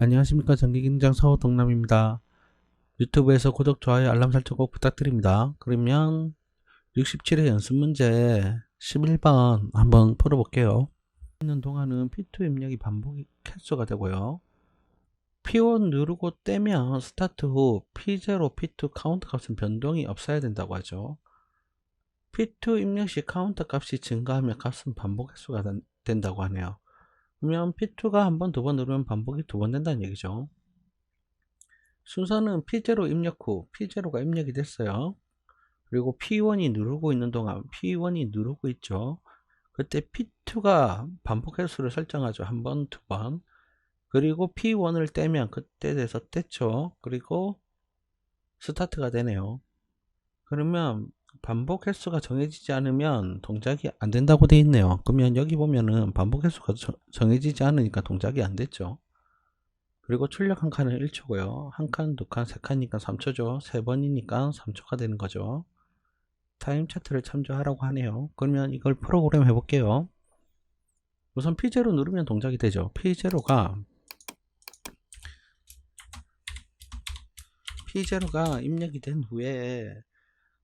안녕하십니까. 전기긴장 서동남입니다. 유튜브에서 구독, 좋아요, 알람 설정 꼭 부탁드립니다. 그러면 67회 연습 문제 11번 한번 풀어볼게요. 있는 동안은 P2 입력이 반복이 횟수가 되고요. P1 누르고 떼면 스타트 후 P0, P2 카운트 값은 변동이 없어야 된다고 하죠. P2 입력 시 카운트 값이 증가하면 값은 반복 횟수가 된다고 하네요. 그러면 P2가 한 번, 두 번 누르면 반복이 두 번 된다는 얘기죠. 순서는 P0 입력 후 P0가 입력이 됐어요. 그리고 P1이 누르고 있는 동안 P1이 누르고 있죠. 그때 P2가 반복 횟수를 설정하죠. 한 번, 두 번. 그리고 P1을 떼면 그때 돼서 떼죠. 그리고 스타트가 되네요. 그러면 반복 횟수가 정해지지 않으면 동작이 안 된다고 돼 있네요. 그러면 여기 보면은 반복 횟수가 정해지지 않으니까 동작이 안 됐죠. 그리고 출력 한 칸은 1초고요. 한 칸, 두 칸, 세 칸이니까 3초죠. 세 번이니까 3초가 되는 거죠. 타임 차트를 참조하라고 하네요. 그러면 이걸 프로그램 해볼게요. 우선 P0 누르면 동작이 되죠. P0가 입력이 된 후에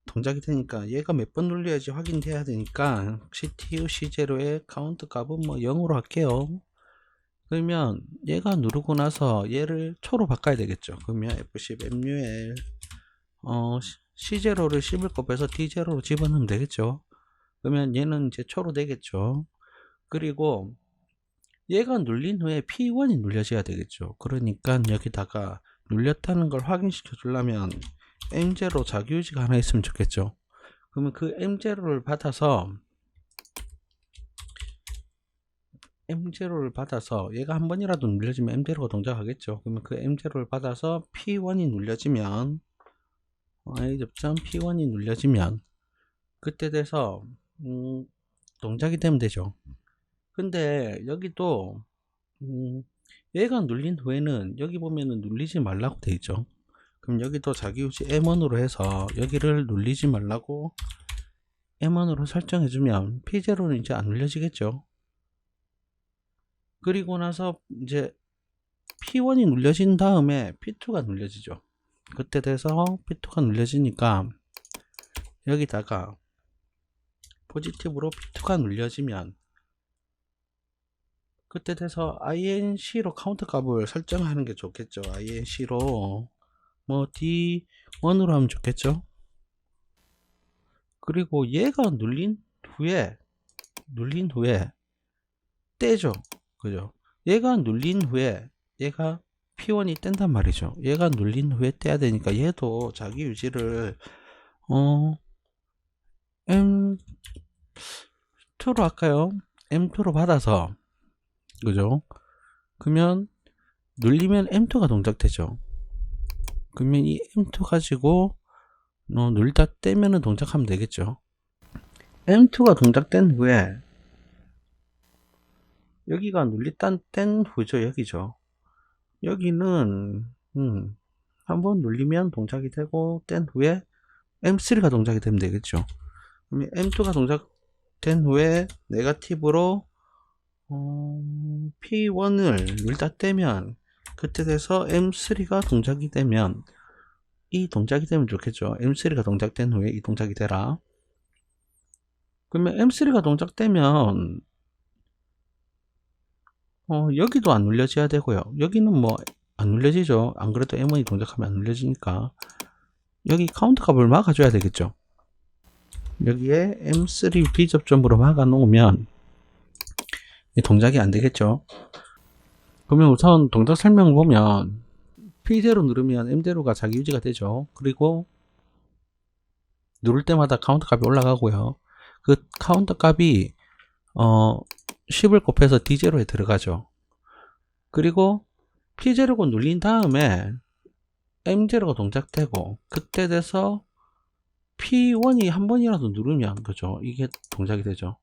동작이 되니까 얘가 몇 번 눌려야지 확인돼야 되니까 CTU C0의 카운트 값은 뭐 0으로 할게요. 그러면 얘가 누르고 나서 얘를 초로 바꿔야 되겠죠. 그러면 F10 MUL C0를 10을 곱해서 D0로 집어넣으면 되겠죠. 그러면 얘는 이제 초로 되겠죠. 그리고 얘가 눌린 후에 P1이 눌려져야 되겠죠. 그러니까 여기다가 눌렸다는 걸 확인시켜 주려면 M0 자기유지가 하나 있으면 좋겠죠. 그러면 그 M0를 받아서 얘가 한 번이라도 눌려지면 M0가 동작하겠죠. 그러면 그 M0를 받아서 P1이 눌려지면 A 접점 P1이 눌려지면 그때 돼서 동작이 되면 되죠. 근데 여기도 얘가 눌린 후에는 여기 보면은 눌리지 말라고 돼 있죠. 그럼 여기도 자기유지 M1으로 해서 여기를 눌리지 말라고 M1으로 설정해 주면 P0는 이제 안 눌려지겠죠. 그리고 나서 이제 P1이 눌려진 다음에 P2가 눌려지죠. 그때 돼서 P2가 눌려지니까 여기다가 포지티브로 P2가 눌려지면 그때 돼서 INC로 카운트 값을 설정하는 게 좋겠죠. INC로 뭐 D1으로 하면 좋겠죠. 그리고 얘가 눌린 후에 떼죠. 그죠? 얘가 눌린 후에 얘가 P1이 뗀단 말이죠. 얘가 눌린 후에 떼야 되니까 얘도 자기 유지를 M2로 할까요? M2로 받아서 그죠? 그러면 눌리면 M2가 동작되죠. 그러면 이 M2 가지고 눌다 떼면은 동작하면 되겠죠. M2가 동작된 후에 여기가 눌렸다 뗀 후죠. 여기죠. 여기는 한번 눌리면 동작이 되고 뗀 후에 M3가 동작이 되면 되겠죠. 그러면 M2가 동작된 후에 네거티브로 P1을 눌다 떼면 그때 돼서 M3가 동작이 되면 이 동작이 되면 좋겠죠. M3가 동작된 후에 이 동작이 되라. 그러면 M3가 동작되면 여기도 안 눌려져야 되고요. 여기는 뭐 안 눌려지죠. 안 그래도 M1이 동작하면 안 눌려지니까 여기 카운트 값을 막아줘야 되겠죠. 여기에 M3 비접점으로 막아 놓으면 동작이 안 되겠죠. 그러면 우선 동작 설명을 보면 P0 누르면 M대로가 자기 유지가 되죠. 그리고 누를 때마다 카운트 값이 올라가고요. 그 카운트 값이 10을 곱해서 D0에 들어가죠. 그리고 P0가 눌린 다음에 M0가 동작되고 그때 돼서 P1이 한 번이라도 누르면 그죠? 이게 동작이 되죠.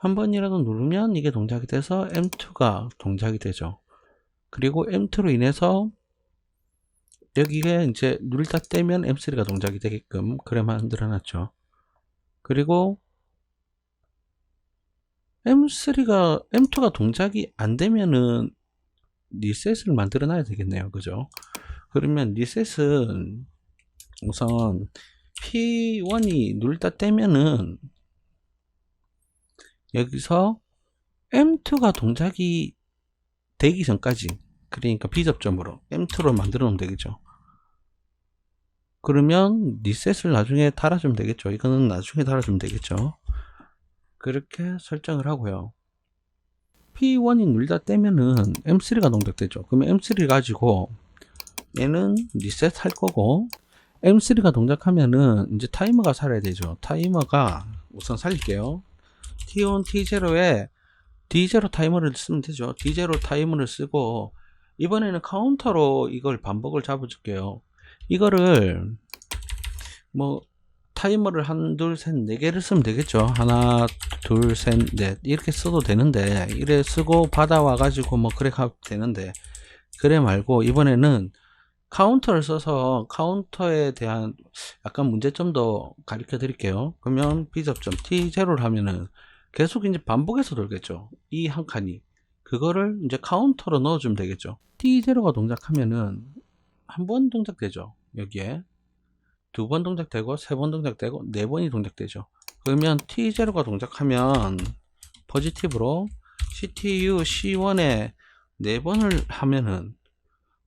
한 번이라도 누르면 이게 동작이 돼서 M2가 동작이 되죠. 그리고 M2로 인해서 여기에 이제 누르다 떼면 M3가 동작이 되게끔 그래 만들어 놨죠. 그리고 M2가 동작이 안 되면은 리셋을 만들어 놔야 되겠네요. 그죠? 그러면 리셋은 우선 P1이 눌다 떼면은 여기서 M2가 동작이 되기 전까지, 그러니까 비접점으로 M2로 만들어 놓으면 되겠죠. 그러면 리셋을 나중에 달아주면 되겠죠. 이거는 나중에 달아주면 되겠죠. 그렇게 설정을 하고요. P1이 눌다 떼면은 M3가 동작되죠. 그러면 M3 가지고 얘는 리셋 할 거고, M3가 동작하면은 이제 타이머가 살아야 되죠. 타이머가 우선 살릴게요. T1, T0에 D0 타이머를 쓰면 되죠. D0 타이머를 쓰고, 이번에는 카운터로 이걸 반복을 잡아줄게요. 이거를 뭐 타이머를 한, 둘, 셋, 네 개를 쓰면 되겠죠. 하나, 둘, 셋, 넷 이렇게 써도 되는데, 이래 쓰고 받아와 가지고 뭐 그래 가도 되는데, 그래 말고 이번에는 카운터를 써서 카운터에 대한 약간 문제점도 가르쳐 드릴게요. 그러면 비접점 T0를 하면은 계속 이제 반복해서 돌겠죠. 이 한 칸이. 그거를 이제 카운터로 넣어주면 되겠죠. T0가 동작하면은 한 번 동작되죠. 여기에. 두 번 동작되고, 세 번 동작되고, 네 번이 동작되죠. 그러면 T0가 동작하면 포지티브로 CTU C1에 네 번을 하면은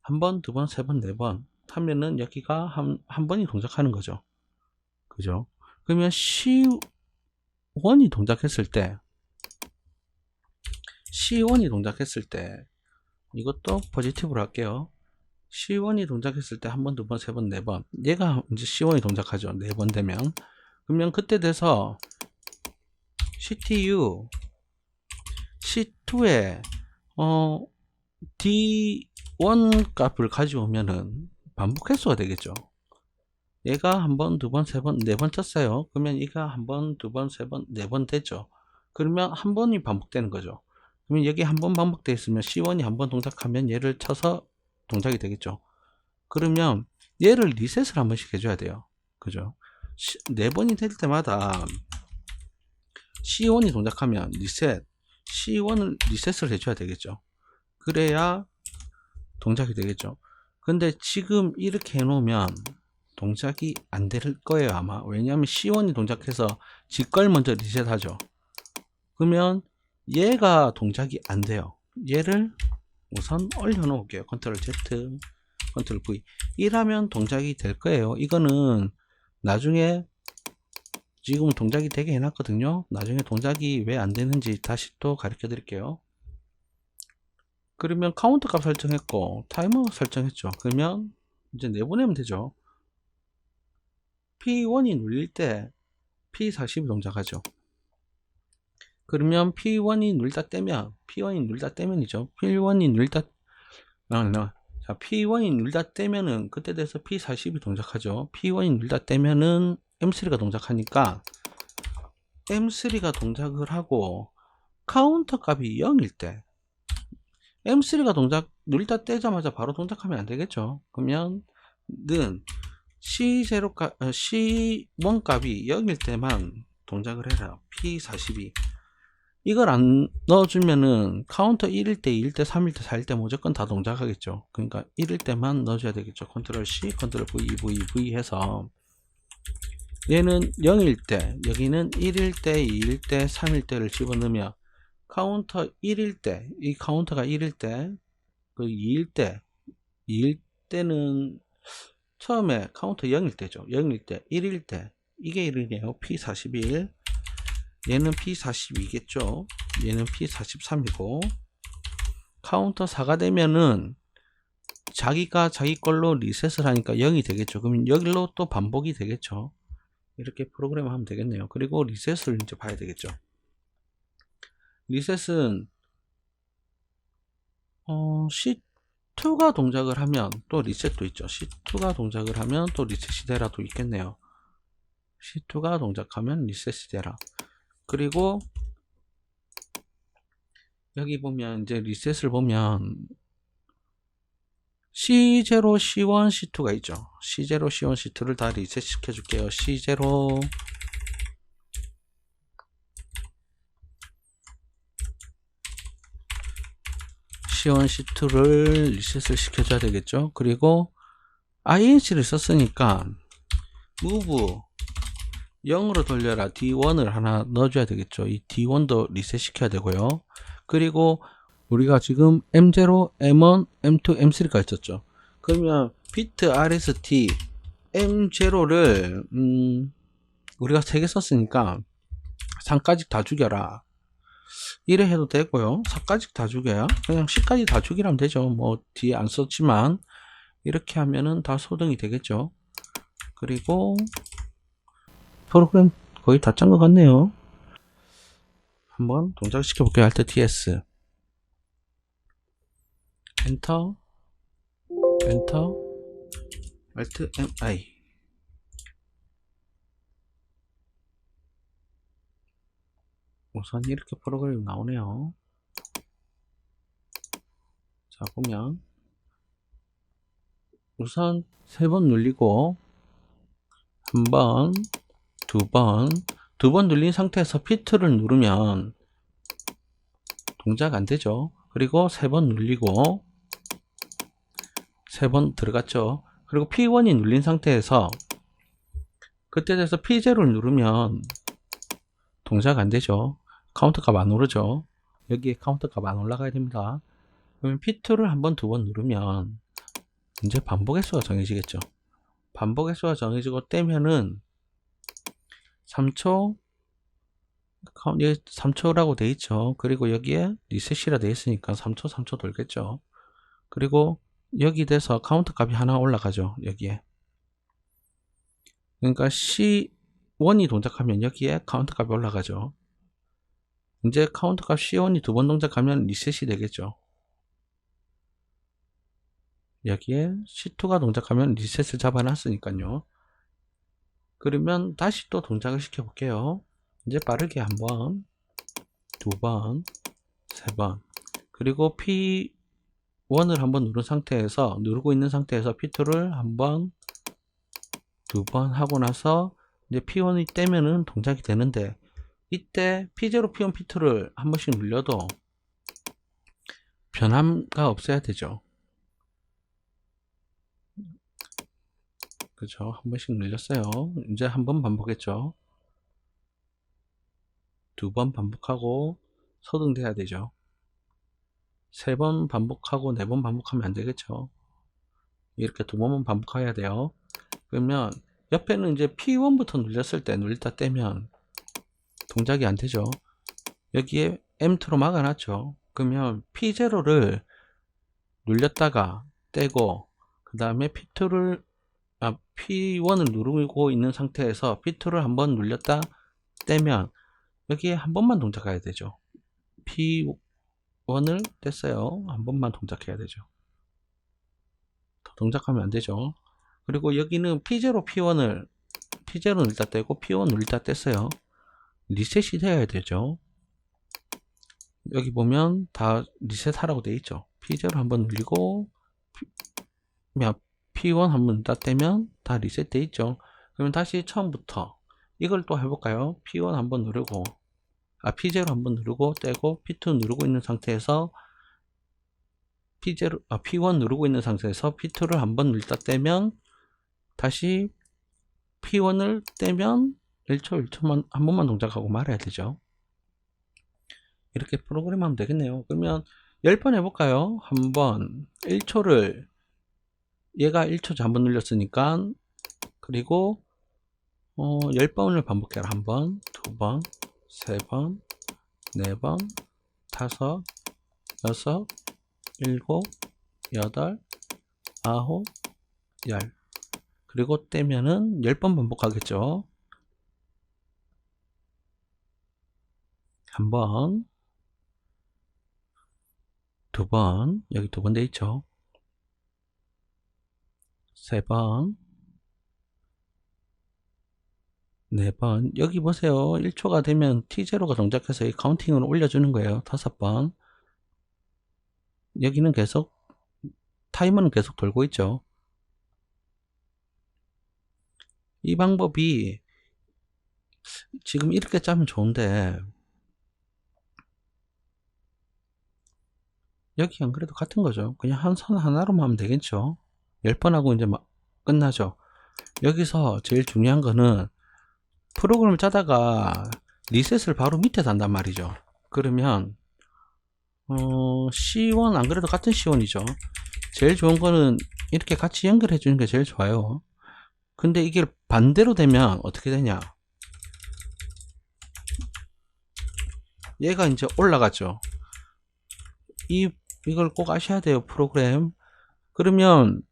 한 번, 두 번, 세 번, 네 번 하면은 여기가 한 번이 동작하는 거죠. 그죠? 그러면 C1이 동작했을 때, 이것도 포지티브로 할게요. C1이 동작했을 때 한 번, 두 번, 세 번, 네 번. 얘가 이제 C1이 동작하죠. 네 번 되면. 그러면 그때 돼서 CTU C2에 D1 값을 가져오면은 반복 횟수가 되겠죠. 얘가 한 번, 두 번, 세 번, 네 번 쳤어요. 그러면 얘가 한 번, 두 번, 세 번, 네 번 되죠. 그러면 한 번이 반복되는 거죠. 그러면 여기 한 번 반복되어 있으면 C1이 한 번 동작하면 얘를 쳐서 동작이 되겠죠. 그러면 얘를 리셋을 한 번씩 해줘야 돼요. 그죠? 네 번이 될 때마다 C1이 동작하면 리셋, C1을 리셋을 해줘야 되겠죠. 그래야 동작이 되겠죠. 근데 지금 이렇게 해놓으면 동작이 안 될 거예요, 아마. 왜냐하면 C1이 동작해서 지 걸 먼저 리셋하죠. 그러면 얘가 동작이 안 돼요. 얘를 우선 올려놓을게요. 컨트롤 Z, 컨트롤 V. 이라면 동작이 될 거예요. 이거는 나중에 지금 동작이 되게 해놨거든요. 나중에 동작이 왜 안 되는지 다시 또 가르쳐 드릴게요. 그러면 카운트 값 설정했고 타이머 설정했죠. 그러면 이제 내보내면 되죠. P1이 눌릴 때 P40이 동작하죠. 그러면 P1이 눌다 떼면 P1이 눌다 자, P1이 눌다 떼면은 그때 돼서 P40이 동작하죠. P1이 눌다 떼면은 M3가 동작하니까 M3가 동작을 하고 카운터 값이 0일 때 M3가 눌다 떼자마자 바로 동작하면 안 되겠죠. 그러면 는 C0 값, C1 값이 0일 때만 동작을 해라. P42. 이걸 안 넣어주면은 카운터 1일 때, 2일 때, 3일 때, 4일 때 무조건 다 동작하겠죠. 그러니까 1일 때만 넣어줘야 되겠죠. 컨트롤 C, 컨트롤 V 해서 얘는 0일 때, 여기는 1일 때, 2일 때, 3일 때를 집어넣으면 카운터 1일 때, 이 카운터가 1일 때, 그 2일 때는 처음에 카운터 0일 때죠. 0일 때, 1일 때, 이게 1이네요. P41. 얘는 P42겠죠. 얘는 P43이고, 카운터 4가 되면은 자기가 자기 걸로 리셋을 하니까 0이 되겠죠. 그러면 여기로 또 반복이 되겠죠. 이렇게 프로그램 하면 되겠네요. 그리고 리셋을 이제 봐야 되겠죠. 리셋은 C2가 동작을 하면 또 리셋도 있죠. C2가 동작을 하면 또 리셋이 되라도 있겠네요. C2가 동작하면 리셋이 되라. 그리고 여기 보면 이제 리셋을 보면 C0, C1, C2가 있죠. C0, C1, C2를 다 리셋 시켜줄게요. C0, C1, C2를 리셋을 시켜줘야 되겠죠. 그리고 INC를 썼으니까 move 0으로 돌려라 D1을 하나 넣어줘야 되겠죠. 이 D1도 리셋 시켜야 되고요. 그리고 우리가 지금 M0, M1, M2, M3가 있었죠. 그러면 비트 RST M0를 우리가 3개 썼으니까 3까지 다 죽여라 이래 해도 되고요. 4까지 다 죽여야 그냥 10까지 다 죽이라면 되죠. 뭐 뒤에 안 썼지만 이렇게 하면은 다 소등이 되겠죠. 그리고 프로그램 거의 다 짠 것 같네요. 한번 동작 시켜볼게요. Alt TS 엔터 엔터 Alt MI 우선 이렇게 프로그램이 나오네요. 자 보면 우선 3번 눌리고 한 번, 두 번 눌린 상태에서 P2를 누르면 동작 안 되죠. 그리고 3번 눌리고 3번 들어갔죠. 그리고 P1이 눌린 상태에서 그때 돼서 P0를 누르면 동작 안 되죠. 카운터 값 안 오르죠. 여기에 카운터 값 안 올라가야 됩니다. 그러면 P2를 한 번, 두 번 누르면 이제 반복 횟수가 정해지겠죠. 반복 횟수가 정해지고 떼면은 3초 3초라고 돼 있죠. 그리고 여기에 리셋이라 돼 있으니까 3초 돌겠죠. 그리고 여기 돼서 카운트 값이 하나 올라가죠. 여기에. 그러니까 C1이 동작하면 여기에 카운트 값이 올라가죠. 이제 카운트 값 C1이 두 번 동작하면 리셋이 되겠죠. 여기에 C2가 동작하면 리셋을 잡아놨으니까요. 그러면 다시 또 동작을 시켜 볼게요. 이제 빠르게 한 번, 두 번, 세 번. 그리고 P1을 한번 누르고 있는 상태에서 P2를 한 번, 두 번 하고 나서 이제 P1이 떼면은 동작이 되는데 이때 P0, P1, P2를 한 번씩 눌려도 변화가 없어야 되죠. 그죠? 한 번씩 눌렸어요. 이제 한 번 반복했죠. 두 번 반복하고 소등돼야 되죠. 3번 반복하고 4번 반복하면 안 되겠죠. 이렇게 두 번만 반복해야 돼요. 그러면 옆에는 이제 P1부터 눌렸을 때 눌렸다 떼면 동작이 안 되죠. 여기에 M2로 막아놨죠. 그러면 P0를 눌렸다가 떼고 그 다음에 P1을 누르고 있는 상태에서 P2를 한번 눌렸다 떼면 여기에 한 번만 동작해야 되죠. P1을 뗐어요. 한 번만 동작해야 되죠. 더 동작하면 안 되죠. 그리고 여기는 P0, P1을 P0 눌렸다 떼고 P1 눌렸다 뗐어요. 리셋이 되어야 되죠. 여기 보면 다 리셋하라고 되어 있죠. P0 한번 눌리고 P1 한번 눌렀다 떼면 다 리셋 되어 있죠. 그러면 다시 처음부터 이걸 또 해볼까요? P1 한번 누르고 P0 한번 누르고 떼고 P2 누르고 있는 상태에서 P1 누르고 있는 상태에서 P2를 한번 눌렀다 떼면 다시 P1을 떼면 1초 1초만 한 번만 동작하고 말아야 되죠. 이렇게 프로그램 하면 되겠네요. 그러면 10번 해볼까요? 한번 1초를 얘가 1초 잘못 눌렸으니까 그리고 10번을 반복해라. 한번, 두 번, 세 번, 네 번, 다섯, 여섯, 일곱, 여덟, 아홉, 열. 그리고 떼면은 10번 반복하겠죠. 한 번, 두 번, 여기 두 번 돼 있죠. 세 번, 네 번. 여기 보세요. 1초가 되면 T0가 동작해서 이 카운팅을 올려주는 거예요. 5번. 여기는 계속, 타이머는 계속 돌고 있죠. 이 방법이 지금 이렇게 짜면 좋은데, 여기 안 그래도 같은 거죠. 그냥 한 선 하나로만 하면 되겠죠. 10번 하고 이제 막 끝나죠. 여기서 제일 중요한 거는 프로그램을 짜다가 리셋을 바로 밑에 단단 말이죠. 그러면 C1 안 그래도 같은 C1이죠. 제일 좋은 거는 이렇게 같이 연결해 주는 게 제일 좋아요. 근데 이게 반대로 되면 어떻게 되냐, 얘가 이제 올라가죠. 이걸 꼭 아셔야 돼요, 프로그램. 그러면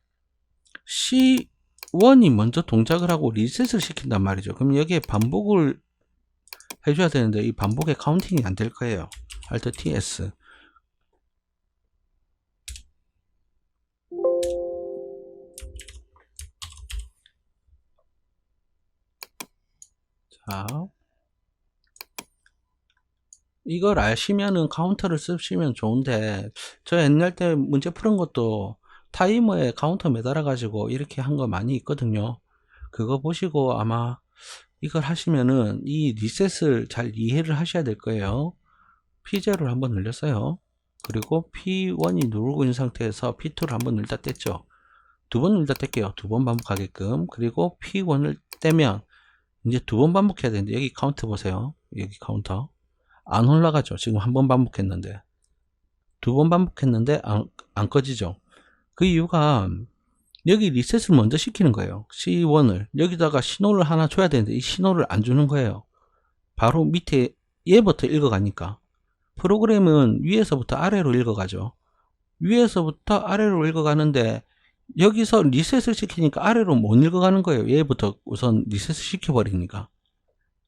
C1이 먼저 동작을 하고 리셋을 시킨단 말이죠. 그럼 여기에 반복을 해줘야 되는데 이 반복의 카운팅이 안 될 거예요. Alt TS. 자, 이걸 아시면은 카운터를 쓰시면 좋은데, 저 옛날 때 문제 푸는 것도 타이머에 카운터 매달아 가지고 이렇게 한 거 많이 있거든요. 그거 보시고 아마 이걸 하시면은 이 리셋을 잘 이해를 하셔야 될 거예요. P0를 한번 늘렸어요. 그리고 P1이 누르고 있는 상태에서 P2를 한번 늘다 뗐죠. 두 번 늘다 뗄게요. 두 번 반복하게끔. 그리고 P1을 떼면 이제 두 번 반복해야 되는데, 여기 카운트 보세요. 여기 카운터 안 올라가죠. 지금 한 번 반복했는데, 두 번 반복했는데 안 꺼지죠. 그 이유가 여기 리셋을 먼저 시키는 거예요. C1을 여기다가 신호를 하나 줘야 되는데 이 신호를 안 주는 거예요. 바로 밑에 얘부터 읽어가니까. 프로그램은 위에서부터 아래로 읽어가죠. 위에서부터 아래로 읽어가는데 여기서 리셋을 시키니까 아래로 못 읽어가는 거예요. 얘부터 우선 리셋을 시켜버리니까.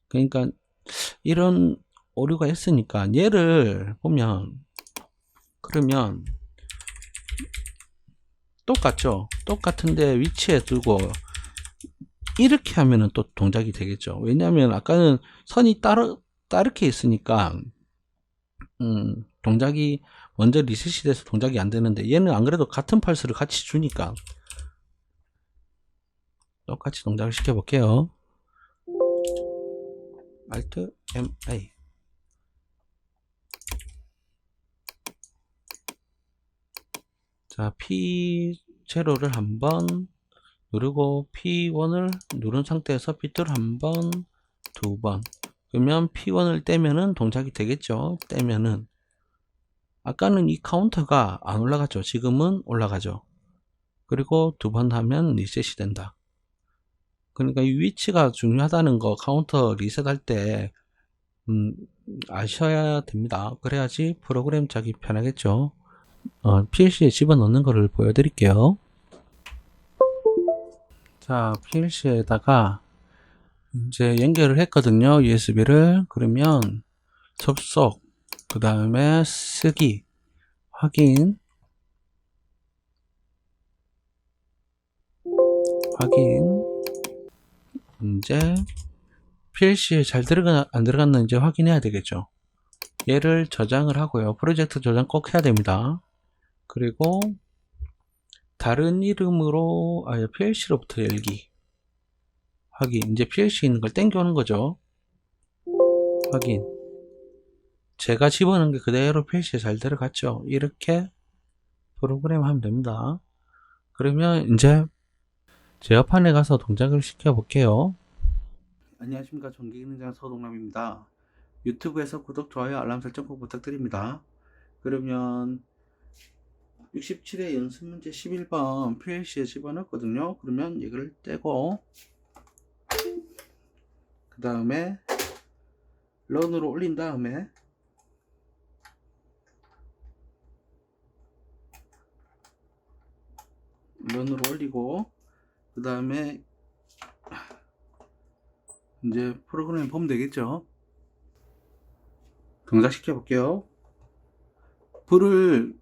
그러니까 이런 오류가 있으니까 얘를 보면, 그러면 똑같죠. 똑같은데 위치에 두고 이렇게 하면은 또 동작이 되겠죠. 왜냐하면 아까는 선이 따르게 있으니까 동작이 먼저 리셋이 돼서 동작이 안 되는데, 얘는 안 그래도 같은 펄스를 같이 주니까 똑같이 동작을 시켜 볼게요. Alt MA. 자, P0를 한번 누르고 P1을 누른 상태에서 P2를 한번, 두 번. 그러면 P1을 떼면은 동작이 되겠죠. 떼면은 아까는 이 카운터가 안 올라갔죠. 지금은 올라가죠. 그리고 두 번 하면 리셋이 된다. 그러니까 이 위치가 중요하다는 거 카운터 리셋할 때 아셔야 됩니다. 그래야지 프로그램 짜기 편하겠죠. PLC에 집어넣는 거를 보여드릴게요. 자, PLC에다가 이제 연결을 했거든요. USB를. 그러면 접속, 그 다음에 쓰기, 확인, 이제 PLC에 잘 들어가 안 들어갔는지 확인해야 되겠죠. 얘를 저장을 하고요. 프로젝트 저장 꼭 해야 됩니다. 그리고 다른 이름으로 PLC로부터 열기, 확인. 이제 PLC 있는 걸 땡겨오는 거죠. 확인. 제가 집어넣은 게 그대로 PLC에 잘 들어갔죠. 이렇게 프로그램 하면 됩니다. 그러면 이제 제어판에 가서 동작을 시켜 볼게요. 안녕하십니까. 전기기능장 서동남입니다. 유튜브에서 구독, 좋아요, 알람 설정 꼭 부탁드립니다. 그러면 67의 연습문제 11번 PLC에 집어넣었거든요. 그러면 이걸 떼고 그 다음에 런으로 올린 다음에 런으로 올리고 그 다음에 이제 프로그램 보면 되겠죠. 동작 시켜 볼게요. 불을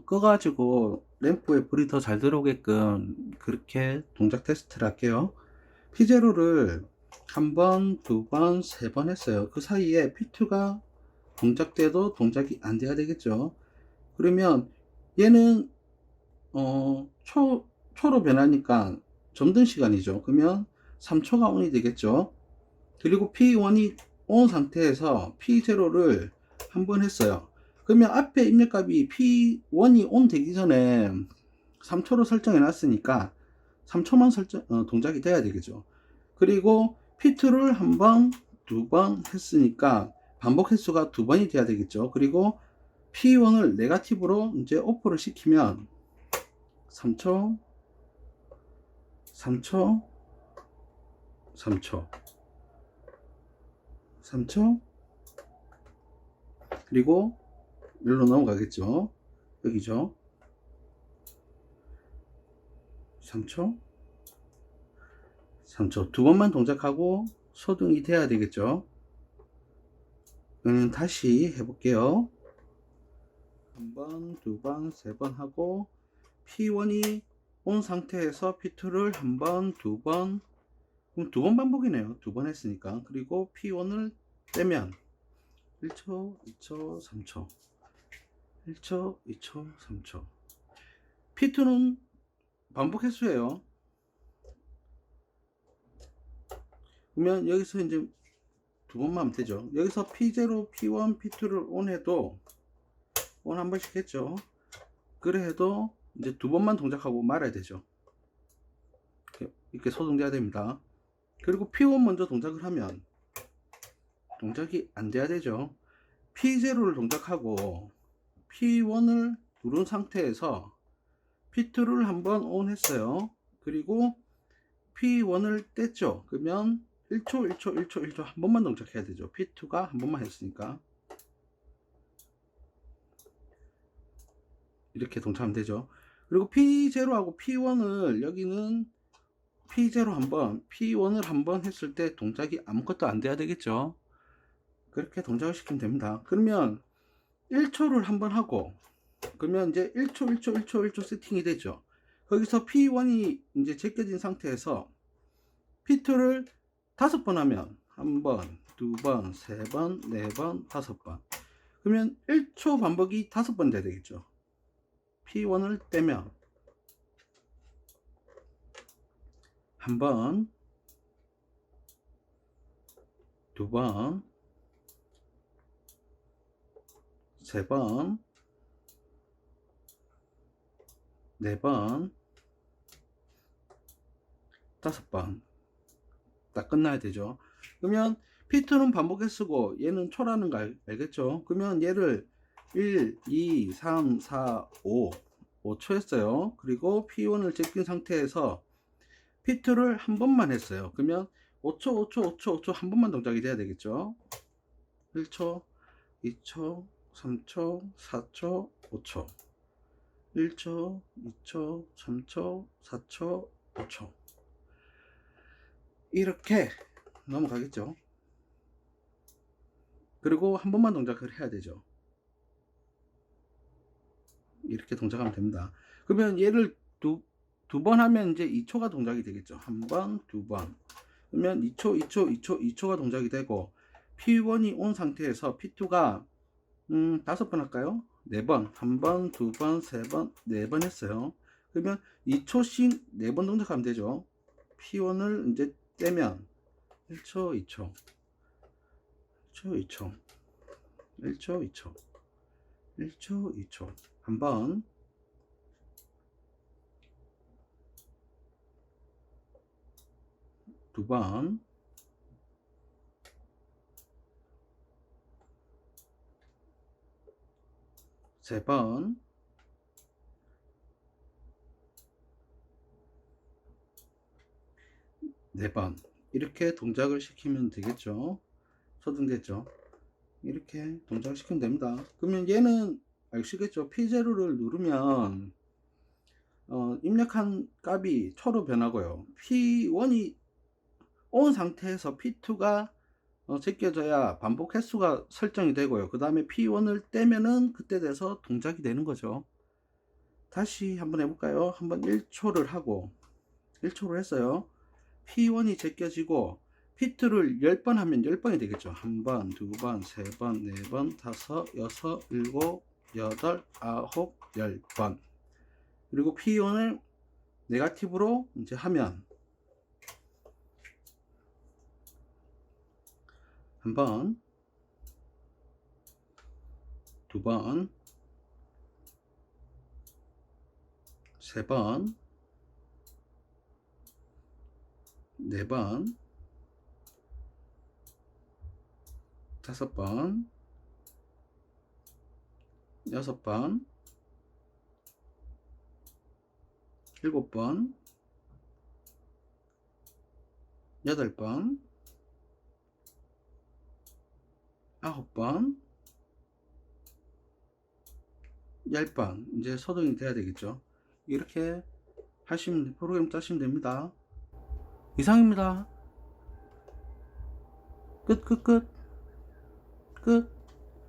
꺼가지고 램프에 불이 더 잘 들어오게끔 그렇게 동작 테스트를 할게요. P0를 한 번, 두 번, 세 번 했어요. 그 사이에 P2가 동작돼도 동작이 안 돼야 되겠죠. 그러면 얘는 초로 변하니까 점등 시간이죠. 그러면 3초가 ON이 되겠죠. 그리고 P1이 ON 상태에서 P0를 한 번 했어요. 그러면 앞에 입력값이 P1이 온 되기 전에 3초로 설정해 놨으니까 3초만 동작이 돼야 되겠죠. 그리고 P2를 한 번, 두 번 했으니까 반복 횟수가 두 번이 돼야 되겠죠. 그리고 P1을 네거티브로 이제 오프를 시키면 3초, 3초, 3초, 3초, 그리고 여기로 넘어가겠죠. 여기죠. 3초, 3초. 두 번만 동작하고 소등이 돼야 되겠죠. 그러면 다시 해볼게요. 한 번, 두 번, 세 번 하고 P1이 온 상태에서 P2를 한 번, 두 번, 그럼 두 번 반복이네요. 두 번 했으니까. 그리고 P1을 떼면 1초, 2초, 3초, 1초, 2초, 3초. P2는 반복 횟수예요. 그러면 여기서 이제 두 번만 하면 되죠. 여기서 P0, P1, P2를 온 해도 온 한 번씩 했죠. 그래 해도 이제 두 번만 동작하고 말아야 되죠. 이렇게 소등돼야 됩니다. 그리고 P1 먼저 동작을 하면 동작이 안 돼야 되죠. P0를 동작하고 P1을 누른 상태에서 P2를 한번 온 했어요. 그리고 P1을 뗐죠. 그러면 1초, 1초, 1초, 1초 한 번만 동작해야 되죠. P2가 한 번만 했으니까. 이렇게 동작하면 되죠. 그리고 P0하고 P1을 여기는 P0 한번, P1을 한번 했을 때 동작이 아무것도 안 돼야 되겠죠. 그렇게 동작을 시키면 됩니다. 그러면 1초를 한번 하고, 그러면 이제 1초, 1초, 1초, 1초 세팅이 되죠. 거기서 P1이 이제 제껴진 상태에서 P2를 5번 하면 한 번, 두 번, 세 번, 네 번, 5번. 그러면 1초 반복이 5번 돼야 되겠죠. P1을 떼면 한 번, 두 번, 세 번, 네 번, 5번. 딱 끝나야 되죠. 그러면 P2는 반복해 쓰고 얘는 초라는 거 알겠죠? 그러면 얘를 1, 2, 3, 4, 5, 5초 했어요. 그리고 P1을 제낀 상태에서 P2를 한 번만 했어요. 그러면 5초, 5초, 5초, 5초 한 번만 동작이 돼야 되겠죠. 1초, 2초, 3초, 4초, 5초. 1초, 2초, 3초, 4초, 5초. 이렇게 넘어가겠죠. 그리고 한 번만 동작을 해야 되죠. 이렇게 동작하면 됩니다. 그러면 얘를 두 번 하면 이제 2초가 동작이 되겠죠. 한 번, 두 번. 그러면 2초, 2초, 2초, 2초가 동작이 되고 P1이 온 상태에서 P2가 5번 할까요? 4번. 한 번, 두 번, 세 번, 4번 했어요. 그러면 2초씩 4번 동작하면 되죠. P1을 이제 떼면 1초, 2초, 1초, 2초, 1초, 2초, 1초, 2초. 한 번, 두 번, 세 번, 네 번. 이렇게 동작을 시키면 되겠죠. 소등됐죠. 이렇게 동작을 시키면 됩니다. 그러면 얘는 아시겠죠? P0를 누르면 입력한 값이 초로 변하고요. P1이 온 상태에서 P2가 제껴져야 반복 횟수가 설정이 되고요. 그 다음에 P1을 떼면은 그때 돼서 동작이 되는 거죠. 다시 한번 해볼까요? 한번 1초를 하고 1초를 했어요. P1이 제껴지고 P2를 10번 하면 10번이 되겠죠. 한 번, 두 번, 세 번, 네 번, 다섯, 여섯, 일곱, 여덟, 아홉, 10번. 그리고 P1을 네거티브로 이제 하면 한 번, 2번, 3번, 4번, 5번, 6번, 7번, 8번, 9번, 10번. 이제 소등이 돼야 되겠죠. 이렇게 하시면, 프로그램 짜시면 됩니다. 이상입니다. 끝.